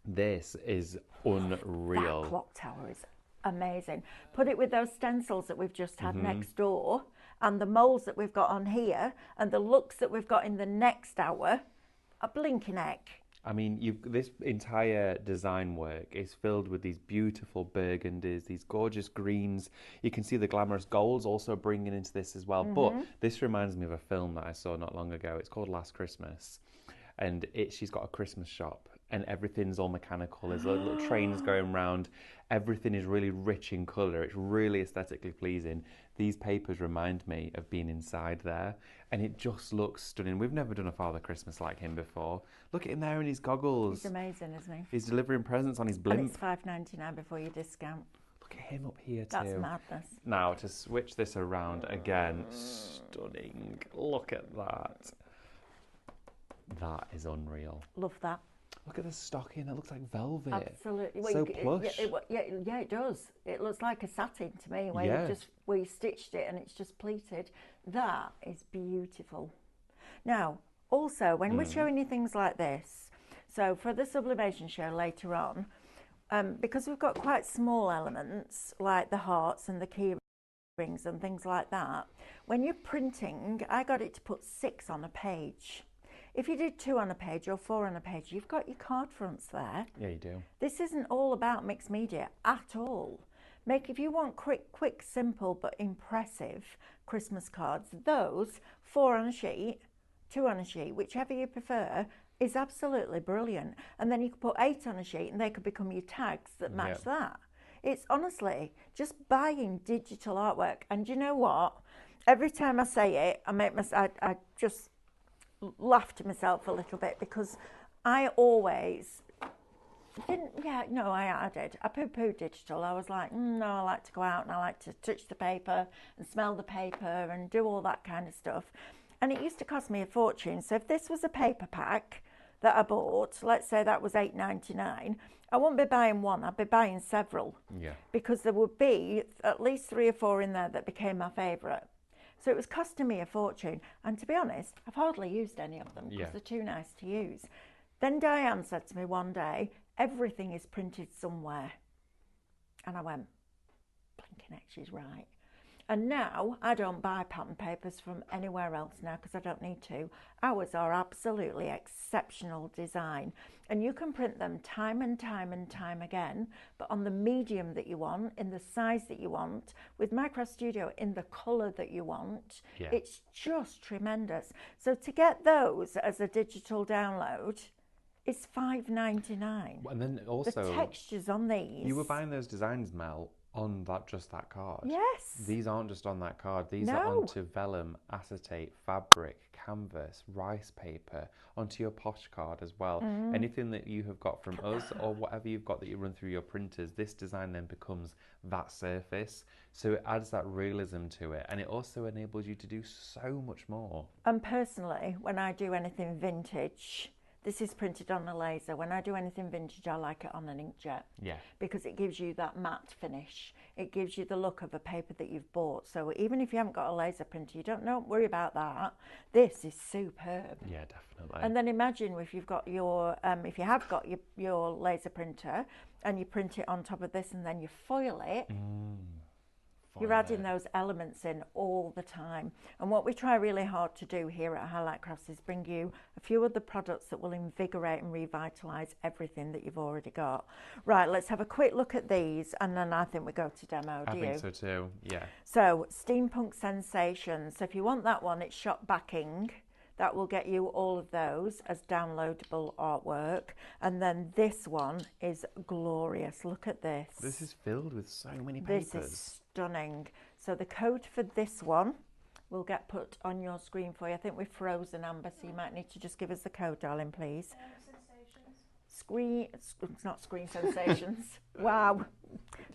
This is unreal. That clock tower is amazing. Put it with those stencils that we've just had next door, and the moulds that we've got on here, and the looks that we've got in the next hour. A blinking heck. I mean, this entire design work is filled with these beautiful burgundies, these gorgeous greens. You can see the glamorous golds also bringing into this as well. But this reminds me of a film that I saw not long ago. It's called Last Christmas, and she's got a Christmas shop, and everyth's all mechanical. There's little trains going round. Everything is really rich in colour. It's really aesthetically pleasing. These papers remind me of being inside there, and it just looks stunning. We've never done a Father Christmas like him before. Look at him there in his goggles. He's amazing, isn't he? He's delivering presents on his blimp. And it's $5.99 before you discount. Look at him up here too. That's madness. Now, to switch this around again, stunning. Look at that. That is unreal. Love that. Look at the stocking. That looks like velvet. Absolutely. So plush. Yeah, it does. It looks like a satin to me, where you stitched it and it's just pleated. That is beautiful. Now, also, when we're showing you things like this, so for the sublimation show later on, because we've got quite small elements like the hearts and the key rings and things like that, when you're printing, I got it to put 6 on a page. If you did 2 on a page or 4 on a page, you've got your card fronts there. Yeah, you do. This isn't all about mixed media at all. If you want quick, simple but impressive Christmas cards, those 4 on a sheet, 2 on a sheet, whichever you prefer, is absolutely brilliant. And then you could put 8 on a sheet and they could become your tags that match that. It's honestly just buying digital artwork. And you know what? Every time I say it, I just laugh to myself a little bit, because I always didn't. I did. I poo-pooed digital. I was like, no, I like to go out and I like to touch the paper and smell the paper and do all that kind of stuff. And it used to cost me a fortune. So if this was a paper pack that I bought, let's say that was $8.99, I wouldn't be buying one, I'd be buying several. Yeah. Because there would be at least 3 or 4 in there that became my favourite. So it was costing me a fortune. And to be honest, I've hardly used any of them because they're too nice to use. Then Diane said to me one day, everything is printed somewhere. And I went, blinking heck, she's right. And now I don't buy pattern papers from anywhere else now because I don't need to. Ours are absolutely exceptional design. And you can print them time and time and time again, but on the medium that you want, in the size that you want, with Micro Studio in the colour that you want. It's just tremendous. So to get those as a digital download is $5.99. And then also the textures on these. You were buying those designs, Mel, on that card. Yes. These aren't just on that card. These No. are onto vellum, acetate, fabric, canvas, rice paper, onto your posh card as well. Anything that you have got from us or whatever you've got that you run through your printers, this design then becomes that surface. So it adds that realism to it, and it also enables you to do so much more. And personally, when I do anything vintage, this is printed on a laser. When I do anything vintage, I like it on an inkjet. Yeah. Because it gives you that matte finish. It gives you the look of a paper that you've bought. So even if you haven't got a laser printer, you don't worry about that. This is superb. Yeah, definitely. And then imagine if you've got your, if you have got your laser printer and you print it on top of this and then you foil it. You're adding those elements in all the time. And what we try really hard to do here at Highlight Crafts is bring you a few of the products that will invigorate and revitalise everything that you've already got. Right, let's have a quick look at these and then I think we go to demo, do you? I think so too, yeah. So, Steampunk Sensations. So if you want that one, it's shop backing. That will get you all of those as downloadable artwork. And then this one is glorious. Look at this. This is filled with so many papers. This is stunning. So the code for this one will get put on your screen for you. I think we've frozen, Amber, so you might need to just give us the code, darling, please. It's not Screen Sensations. Wow.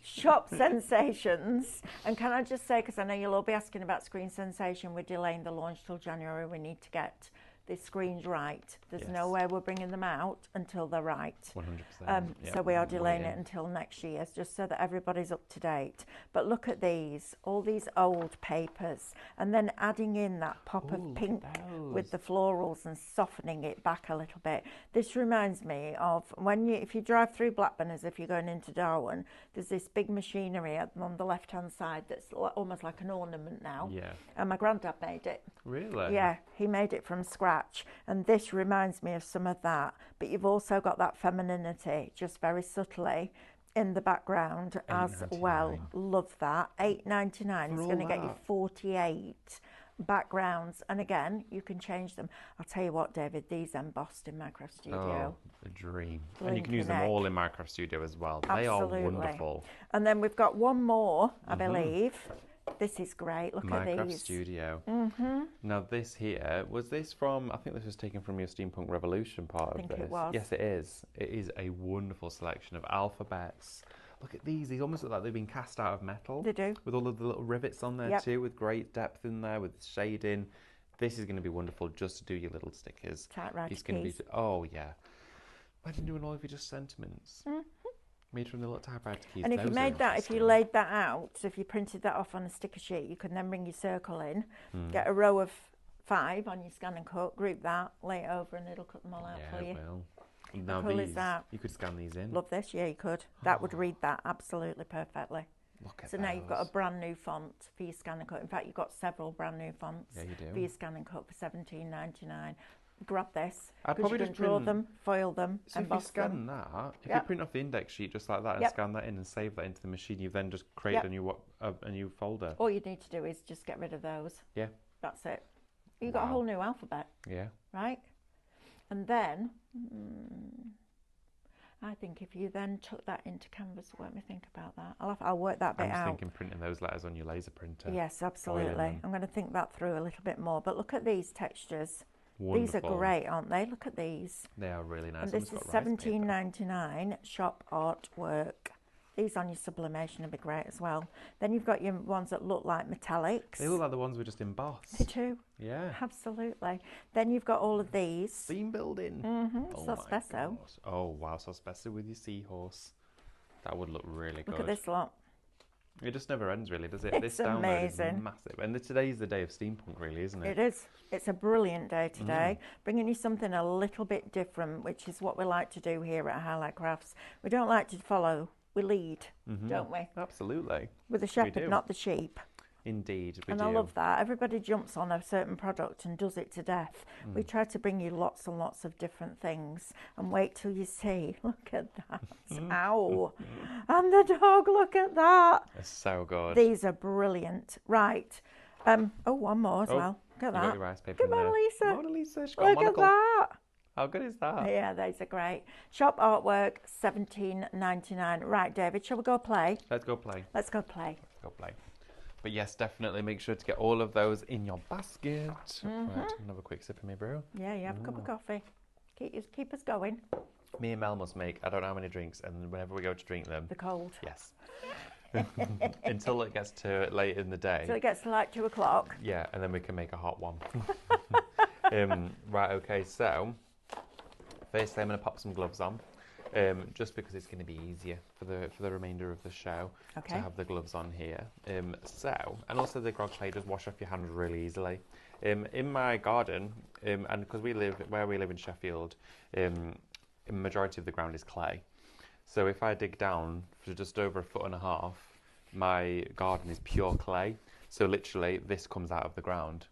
Shop Sensations. And can I just say, because I know you'll all be asking about Screen Sensation, we're delaying the launch till January. We need to get the screens right. There's no way we're bringing them out until they're right. 100%. So we are delaying it until next year, just so that everybody's up to date. But look at these, all these old papers, and then adding in that pop of pink with the florals and softening it back a little bit. This reminds me of if you drive through Blackburn as if you're going into Darwin, there's this big machinery on the left-hand side that's almost like an ornament now. Yeah. And my granddad made it. Really? Yeah, he made it from scratch. And this reminds me of some of that. But you've also got that femininity, just very subtly, in the background as well. Love that. $8.99. It's going to get you 48 backgrounds. And again, you can change them. I'll tell you what, David, these embossed in Minecraft Studio. Oh, a dream. And you can use them all in Minecraft Studio as well. They are wonderful. And then we've got one more, I believe. This is great. Look at these. Minecraft Studio. Now this here, was this from, I think this was taken from your Steampunk Revolution part of this. I think it was. Yes, it is. It is a wonderful selection of alphabets. Look at these. These almost look like they've been cast out of metal. They do. With all of the little rivets on there too, with great depth in there, with shading. This is going to be wonderful just to do your little stickers. Typewriter It's going to keys. be, oh yeah. Imagine doing all of your just sentiments. Made from the little typewriter keys. And if you made that, if you laid that out, so if you printed that off on a sticker sheet, you can then bring your circle in, get a row of 5 on your scan and cut, group that, lay it over, and it'll cut them all out for you. Now How cool is that? You could scan these in. Love this, yeah, you could. That would read that absolutely perfectly. Look at So now you've got a brand new font for your scan and cut. In fact, you've got several brand new fonts for your scan and cut for $17.99. Grab this. I'd probably you can just draw print them, foil them, So if you emboss scan them. that, if you print off the index sheet just like that and scan that in and save that into the machine, you then just create a new folder. All you need to do is just get rid of those. Yeah. That's it. You've got a whole new alphabet. Yeah. Right? And then, I think if you then took that into Canvas, let me think about that. I'll work that bit out. I was thinking printing those letters on your laser printer. Yes, absolutely. I'm going to think that through a little bit more. But look at these textures. Wonderful. These are great, aren't they? Look at these. They are really nice. And this is $17.99 shop artwork. These on your sublimation would be great as well. Then you've got your ones that look like metallics. They look like the ones we just embossed. They do. Yeah. Absolutely. Then you've got all of these. Theme building. Sospeso. Oh wow, Sospeso with your seahorse. That would look really good. Look at this lot. It just never ends, really, does it? It's this download is amazing. massive. And today's the day of steampunk, really, isn't it? It is. It's a brilliant day today, bringing you something a little bit different, which is what we like to do here at Highlight Crafts. We don't like to follow, we lead, don't we? Absolutely. With the shepherd, not the sheep. Indeed, we and do. I love that. Everybody jumps on a certain product and does it to death. We try to bring you lots and lots of different things. And wait till you see. Look at that. Ow. And the dog, look at that. It's so good. These are brilliant. Right. One more as well. Look at that. Got your rice paper Look at in there. Mona Lisa. Mona Lisa. She's got a Look at monocle. that. How good is that? Yeah, those are great. Shop artwork, $17.99. Right, David, shall we go play? Let's go play. Let's go play. Let's go play. But yes, definitely make sure to get all of those in your basket. Right, another quick sip of my brew. Yeah, you have a cup of coffee. Keep us going. Me and Mel must make, I don't know how many drinks, and whenever we go to drink them, The cold. yes. Until it gets to late in the day. So it gets to like 2 o'clock. Yeah, and then we can make a hot one. Right, okay, so firstly I'm going to pop some gloves on, just because it's going to be easier for the remainder of the show to have the gloves on here. And also the grog clay does wash off your hands really easily. In my garden, and because where we live in Sheffield, the majority of the ground is clay. So if I dig down for just over 1.5 foot, my garden is pure clay. So literally this comes out of the ground.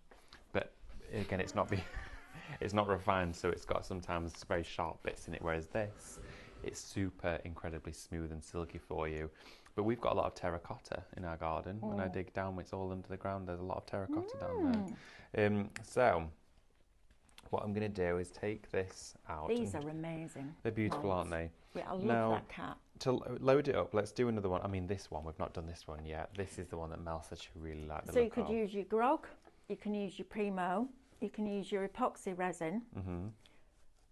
But again, it's not refined, so it's got sometimes very sharp bits in it, whereas this, it's super incredibly smooth and silky for you. But we've got a lot of terracotta in our garden. When I dig down, it's all under the ground. There's a lot of terracotta down there. So what I'm going to do is take this out. These are amazing. They're beautiful, molds. aren't they? Yeah, I love Now, that cat. To load it up, let's do another one. I mean, this one, we've not done this one yet. This is the one that Mel said she really liked the So you look could of. use your grog, you can use your Primo, you can use your epoxy resin.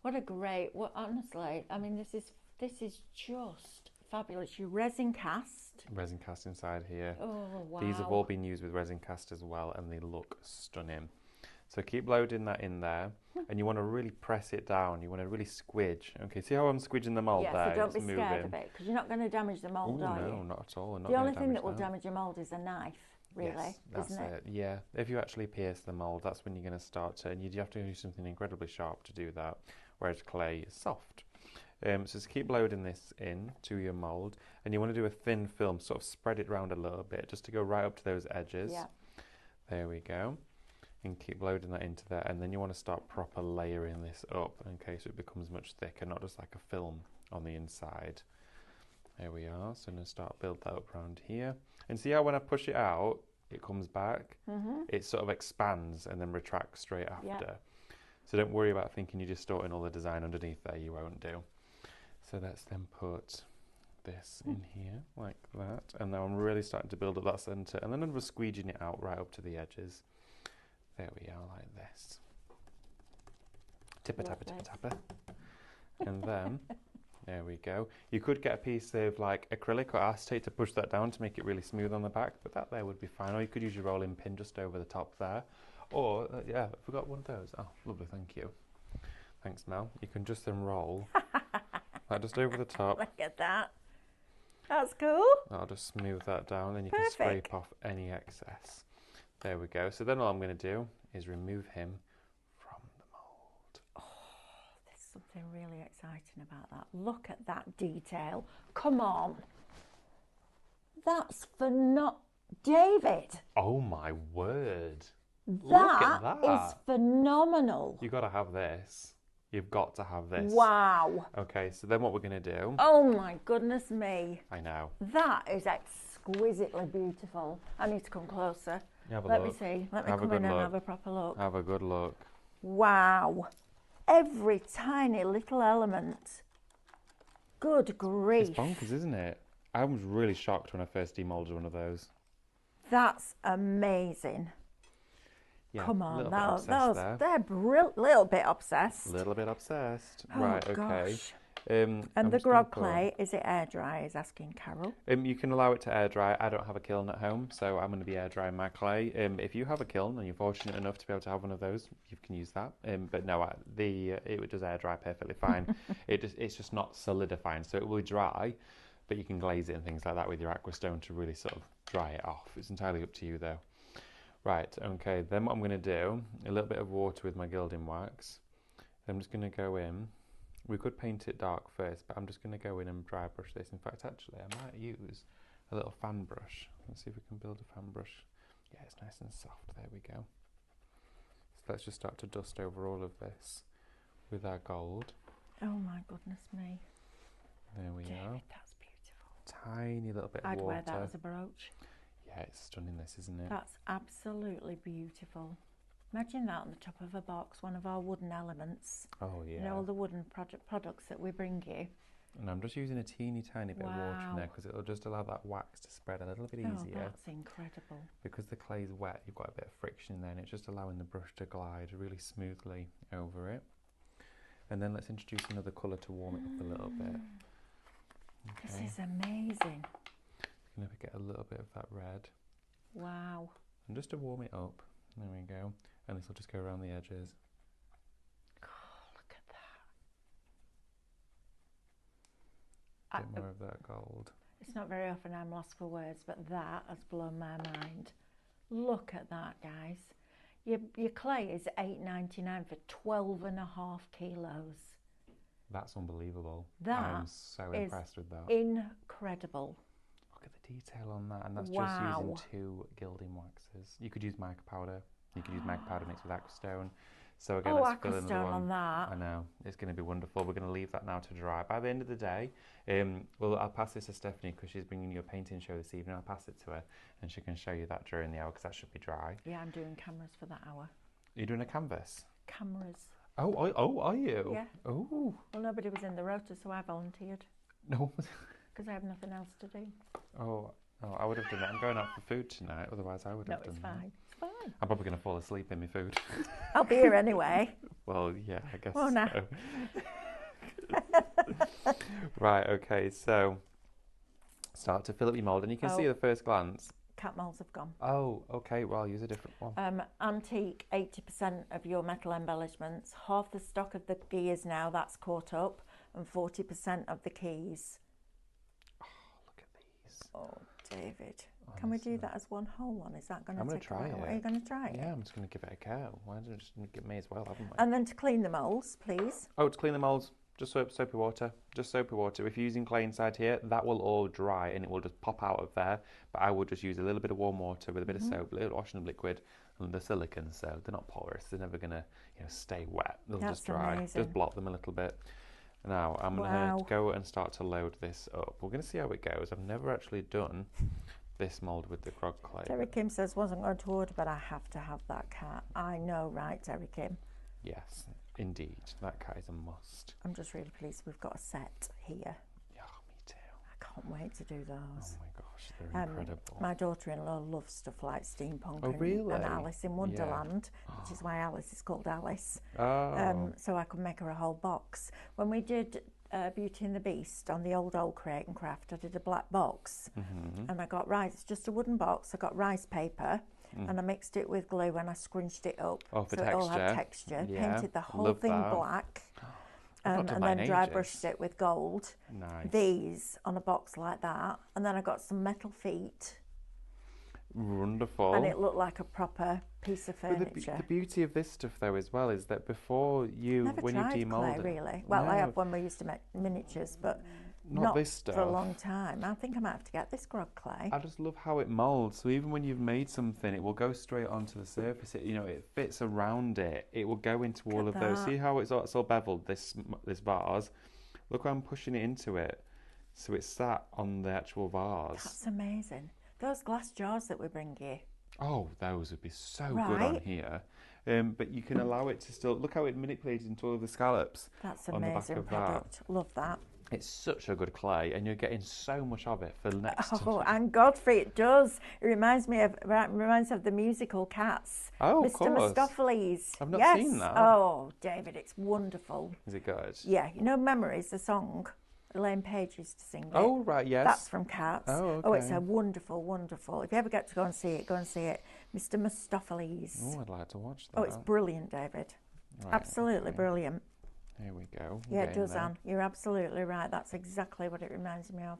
What a great, honestly, I mean, this is just fabulous. Your resin cast. Resin cast inside here. Oh, wow. These have all been used with resin cast as well, and they look stunning. So keep loading that in there, and you want to really press it down. You want to really squidge. Okay, see how I'm squidging the mould there? Yeah, so don't be It's scared moving. of it, because you're not going to damage the mould, Ooh, are no, you? not at all. The only thing that will damage your mould is a knife, really, yes, that's isn't it? Yeah, if you actually pierce the mould, that's when you're going to start to, and you have to do something incredibly sharp to do that, whereas clay is soft. So just keep loading this in to your mould, and you want to do a thin film, sort of spread it around a little bit, just to go right up to those edges. Yeah. There we go. And keep loading that into there, and then you want to start proper layering this up, okay, so it becomes much thicker, not just like a film on the inside. There we are. So I'm going to start build that up around here, and see how when I push it out, it comes back. It sort of expands and then retracts straight after. Yeah. So don't worry about thinking you're just storing all the design underneath there. You won't do. So let's then put this in here like that, and now I'm really starting to build up that centre, and then I'm just squeeging it out right up to the edges. There we are, like this. Tipper tapper, tipper tapper. And then, there we go. You could get a piece of like acrylic or acetate to push that down to make it really smooth on the back, but that there would be fine. Or you could use your rolling pin just over the top there. Or, yeah, I forgot one of those. Oh, lovely, thank you. Thanks, Mel. You can just then roll that just over the top. Look at that. That's cool. I'll just smooth that down, and you can scrape off any excess. There we go. So then all I'm going to do is remove him from the mould. Oh, there's something really exciting about that. Look at that detail. Come on. That's David. Oh my word. Look That at that. is phenomenal. You've got to have this. You've got to have this. Wow. Okay, so then what we're going to do... Oh my goodness me. I know. That is exquisitely beautiful. I need to come closer. Let me see. Let me come in and have a proper look. Have a good look. Wow. Every tiny little element. Good grief. It's bonkers, isn't it? I was really shocked when I first demolded one of those. That's amazing. Yeah, Come on, those, they're little bit obsessed. Little bit obsessed. Oh, right, okay. gosh. And the grog clay, is it air dry, is asking Carol. You can allow it to air dry. I don't have a kiln at home, so I'm going to be air drying my clay. If you have a kiln and you're fortunate enough to be able to have one of those, you can use that. But no, it does air dry perfectly fine. It's just not solidifying, so it will dry, but you can glaze it and things like that with your aquastone to really sort of dry it off. It's entirely up to you though. Right, okay, then what I'm going to do, a little bit of water with my gilding wax. I'm just going to go in. We could paint it dark first, but I'm just going to go in and dry brush this. In fact, actually, I might use a little fan brush. Let's see if we can build a fan brush. Yeah, it's nice and soft. There we go. So let's just start to dust over all of this with our gold. Oh my goodness me. There we are. David, that's beautiful. Tiny little bit of I'd water. wear that as a brooch. Yeah, it's stunning this, isn't it? That's absolutely beautiful. Imagine that on the top of a box, one of our wooden elements. Oh yeah. You know, all the wooden products that we bring you. And I'm just using a teeny tiny bit of water in there because it'll just allow that wax to spread a little bit easier. Oh, that's incredible. Because the clay's wet, you've got a bit of friction in there, and it's just allowing the brush to glide really smoothly over it. And then let's introduce another colour to warm it up a little bit. Okay. This is amazing. Going to get a little bit of that red. Wow. And just to warm it up, there we go. And this will just go around the edges. Oh, look at that. A bit more of that gold. It's not very often I'm lost for words, but that has blown my mind. Look at that, guys. Your clay is $8.99 for 12.5 kilos. That's unbelievable. That I'm so impressed with that. Incredible. Look at the detail on that, and that's Wow. just using 2 gilding waxes. You could use mica powder. You could use mica powder mixed with aquastone. So again, let's fill in another aquastone one. on that. I know, it's going to be wonderful. We're going to leave that now to dry. By the end of the day, I'll pass this to Stephanie because she's bringing you a painting show this evening. I'll pass it to her and she can show you that during the hour because that should be dry. Yeah, I'm doing cameras for that hour. Are you doing a canvas? Cameras. Oh, are you? Yeah. Oh. Well, nobody was in the rota, so I volunteered No. because I have nothing else to do. Oh, I would have done that. I'm going out for food tonight, otherwise I would have No, done it's that. fine. It's fine. I'm probably going to fall asleep in my food. I'll be here anyway. Well, yeah, I guess Oh, no. so. Right, okay, so start to fill up your mould, and you can see at the first glance. Cat moulds have gone. Oh, okay, well, I'll use a different one. Antique, 80% of your metal embellishments. Half the stock of the gears now, that's caught up, and 40% of the keys. Oh, look at these. Oh, David. Honestly. Can we do that as one whole one? Is that going to take try a it. while? Are you going to try it? Yeah, I'm just going to give it a go. Why don't we just get me as well, haven't we? And then to clean the moulds, please. Oh, to clean the moulds, just soapy water. Just soapy water. If you're using clay inside here, that will all dry and it will just pop out of there. But I would just use a little bit of warm water with a bit of soap, a little washing liquid, and the silicone. So they're not porous. They're never going to stay wet. They'll just dry. Amazing. Just blot them a little bit. Now I'm going to go and start to load this up. We're going to see how it goes. I've never actually done this mould with the grog clay. Terry Kim says wasn't going to order, but I have to have that cat. I know, right, Terry Kim? Yes, indeed. That cat is a must. I'm just really pleased we've got a set here. Yeah, me too. I can't wait to do those. Oh my gosh, they're incredible. My daughter-in-law loves stuff like steampunk really? and Alice in Wonderland, which is why Alice is called Alice. Oh. So I could make her a whole box. When we did Beauty and the Beast on the old Create and Craft, I did a black box and I got rice. It's just a wooden box. I got rice paper and I mixed it with glue and I scrunched it up Oh, for so it all had texture. Yeah, Painted the whole love thing that. black I've not and done mine then dry ages. brushed it with gold. Nice. These on a box like that, and then I got some metal feet. Wonderful. And it looked like a proper piece of But furniture. the beauty of this stuff, though, as well, is that before you, Never when you tried demold clay, it, really. Well, I No. have when we used to make miniatures, but not this stuff. for a long time. I think I might have to get this grog clay. I just love how it molds. So even when you've made something, it will go straight onto the surface. It, it fits around it. It will go into all of those. See how it's all beveled, this vase? Look how I'm pushing it into it. So it's sat on the actual vase. That's amazing. Those glass jars that we bring you. Oh, those would be so good on here. But you can allow it to still... Look how it manipulates into all of the scallops. That's on the back amazing of product. Love that. It's such a good clay, and you're getting so much of it for next to... Oh, and Godfrey, it does. It reminds me of the musical Cats. Oh, of Mr. course. Mistopheles. I've not yes. seen that. Oh, David, it's wonderful. Is it good? Yeah, Memories, the song. Elaine Page used to sing it. Oh, right, yes. That's from Cats. Oh, okay. Oh, it's a wonderful, wonderful. If you ever get to go and see it, go and see it. Mr. Mistopheles. Oh, I'd like to watch that. Oh, it's brilliant, David. Right, Absolutely okay. brilliant. Here we go. Yeah, it does, Anne. You're absolutely right. That's exactly what it reminds me of.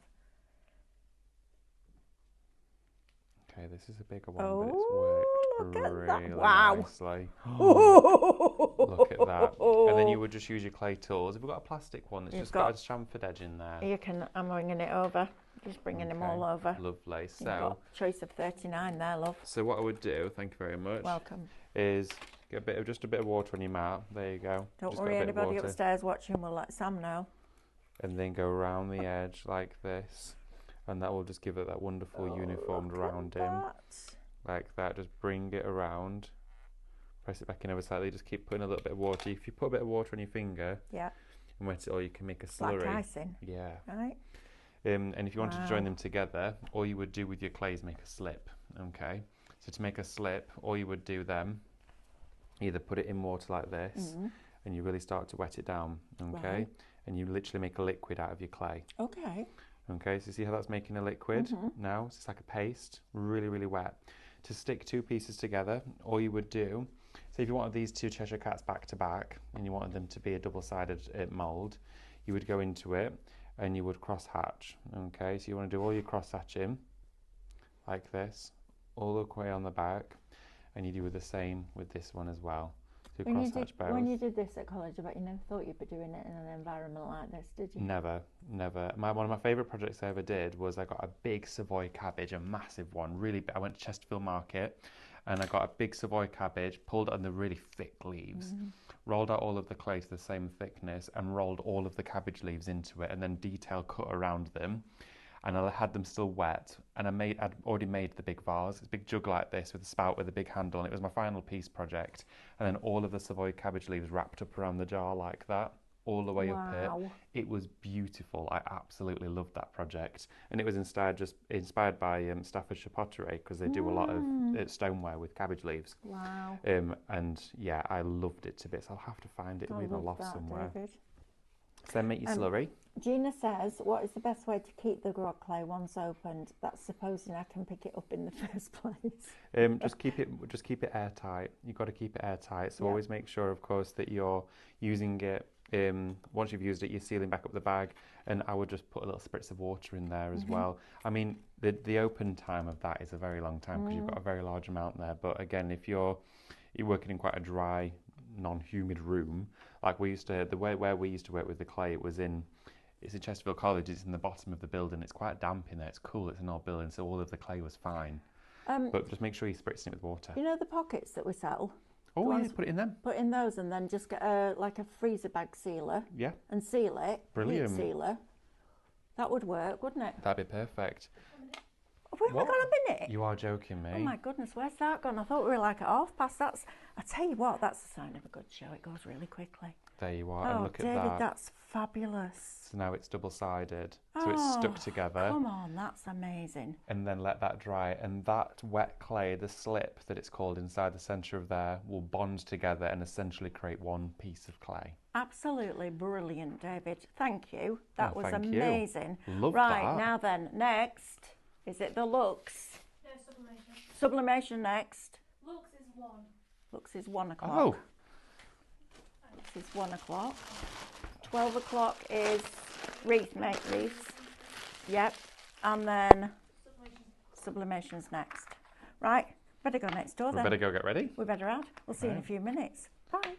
Okay, this is a bigger one, Oh, but it's look worked at that. really Wow. nicely. Look at that. And then you would just use your clay tools. If we've got a plastic one that's You've just got a chamfered edge in there. I'm bringing it over. Just bringing them all over. Lovely. You've got choice of 39 there, love. So what I would do, thank you very much, Welcome. is get just a bit of water on your mat. There you go. Don't Just worry, got a bit of anybody water. upstairs watching will let Sam know. And then go around the edge like this, and that will just give it that wonderful uniformed Look at rounding, that. like that. Just bring it around, Press it back in ever slightly. Just keep putting a little bit of water. If you put a bit of water on your finger Yeah. and wet it all, you can make a slurry. Like icing. Yeah. Right. And if you wanted to join Wow. them together, all you would do with your clay is make a slip. Okay. So to make a slip, all you would do then, either put it in water like this, and you really start to wet it down. Okay. Right. And you literally make a liquid out of your clay. Okay. Okay, so see how that's making a liquid now? It's just like a paste, really, really wet. To stick two pieces together, all you would do, so if you wanted these two Cheshire Cats back to back and you wanted them to be a double-sided mould, you would go into it and you would cross-hatch. Okay, so you want to do all your cross-hatching like this, all the way on the back, and you do the same with this one as well. So cross-hatch both. When you did this at college, I bet you never thought you'd be doing it in an environment like this, did you? Never, never. One of my favourite projects I ever did was I got a big Savoy cabbage, a massive one, really big. I went to Chesterfield Market and I got a big Savoy cabbage, pulled it on the really thick leaves, rolled out all of the clay to the same thickness and rolled all of the cabbage leaves into it and then detail cut around them. And I had them still wet, and I'd already made the big vase, it's a big jug like this with a spout with a big handle, and it was my final piece project. And then all of the Savoy cabbage leaves wrapped up around the jar like that, all the way up it. It was beautiful. I absolutely loved that project, and it was inspired by Staffordshire Pottery, because they do a lot of stoneware with cabbage leaves. Wow. And yeah, I loved it to bits. I'll have to find it in the loft somewhere. David. So then make your slurry. Gina says, what is the best way to keep the grog clay once opened? That's supposing I can pick it up in the first place. Just keep it airtight. You've got to keep it airtight. So always make sure, of course, that you're using it. Once you've used it, you're sealing back up the bag. And I would just put a little spritz of water in there as well. I mean, the open time of that is a very long time because you've got a very large amount there. But again, if you're working in quite a dry, non-humid room, like where we used to work with the clay, it's in Chesterfield College, it's in the bottom of the building, it's quite damp in there, it's cool, it's an old building, so all of the clay was fine. But just make sure you're spritzing it with water. You know the pockets that we sell? Oh yeah, put it in them. Put in those and then just get like a freezer bag sealer. Yeah. And seal it. Brilliant. Heat sealer. That would work, wouldn't it? That'd be perfect. Have we only got a minute? You are joking me. Oh my goodness, where's that gone? I thought we were like at half past. I tell you what, that's a sign of a good show. It goes really quickly. There you are, and look at David, that. that's fabulous. So now it's double-sided, so it's stuck together. Come on, that's amazing. And then let that dry, and that wet clay, the slip that it's called inside the centre of there, will bond together and essentially create one piece of clay. Absolutely brilliant, David. Thank you. That was thank amazing. You. Love right, that. now then, next, is it the Lux? No, sublimation. Sublimation next. Lux is 1. Lux is 1 o'clock. Oh. This is 1 o'clock. 12 o'clock is wreath, make wreaths. Yep. And then sublimation's next. Right, better go next door then. We better go get ready. We better add. We'll see you in a few minutes. Bye.